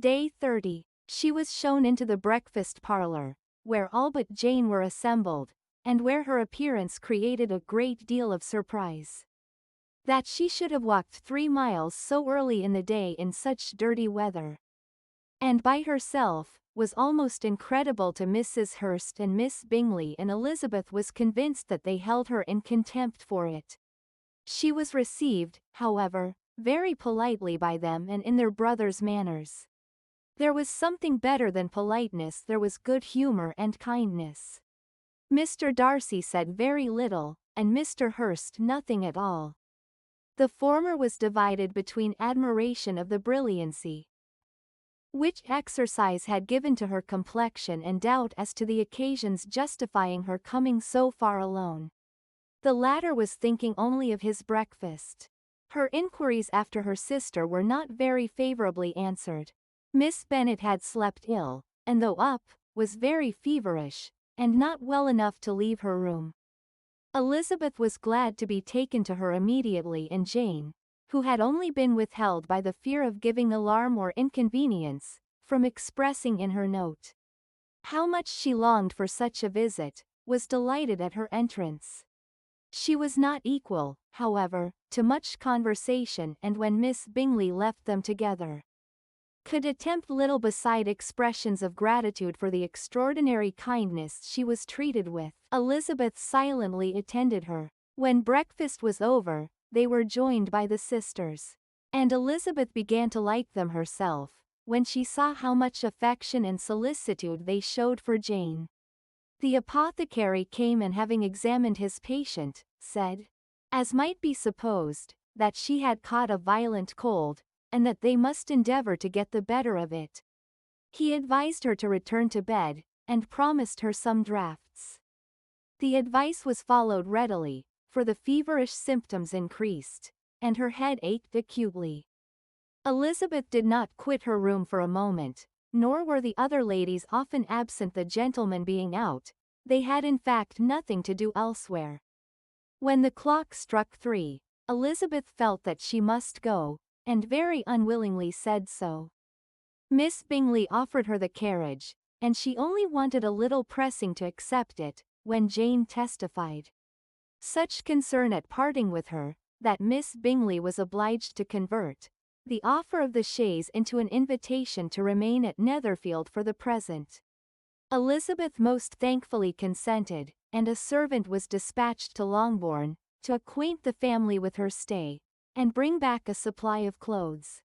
Day 30. She was shown into the breakfast parlor, where all but Jane were assembled, and where her appearance created a great deal of surprise. That she should have walked 3 miles so early in the day in such dirty weather, and by herself, was almost incredible to Mrs. Hurst and Miss Bingley, and Elizabeth was convinced that they held her in contempt for it. She was received, however, very politely by them and in their brother's manners. There was something better than politeness, there was good humor and kindness. Mr. Darcy said very little, and Mr. Hurst nothing at all. The former was divided between admiration of the brilliancy which exercise had given to her complexion and doubt as to the occasions justifying her coming so far alone. The latter was thinking only of his breakfast. Her inquiries after her sister were not very favorably answered. Miss Bennet had slept ill, and though up, was very feverish, and not well enough to leave her room. Elizabeth was glad to be taken to her immediately, and Jane, who had only been withheld by the fear of giving alarm or inconvenience, from expressing in her note how much she longed for such a visit, was delighted at her entrance. She was not equal, however, to much conversation, and when Miss Bingley left them together, could attempt little beside expressions of gratitude for the extraordinary kindness she was treated with. Elizabeth silently attended her. When breakfast was over, they were joined by the sisters, and Elizabeth began to like them herself, when she saw how much affection and solicitude they showed for Jane. The apothecary came, and having examined his patient, said, as might be supposed, that she had caught a violent cold, and that they must endeavor to get the better of it. He advised her to return to bed, and promised her some draughts. The advice was followed readily, for the feverish symptoms increased, and her head ached acutely. Elizabeth did not quit her room for a moment, nor were the other ladies often absent, the gentlemen being out. They had in fact nothing to do elsewhere. When the clock struck 3, Elizabeth felt that she must go, and very unwillingly said so. Miss Bingley offered her the carriage, and she only wanted a little pressing to accept it, when Jane testified such concern at parting with her, that Miss Bingley was obliged to convert the offer of the chaise into an invitation to remain at Netherfield for the present. Elizabeth most thankfully consented, and a servant was dispatched to Longbourn, to acquaint the family with her stay, and bring back a supply of clothes.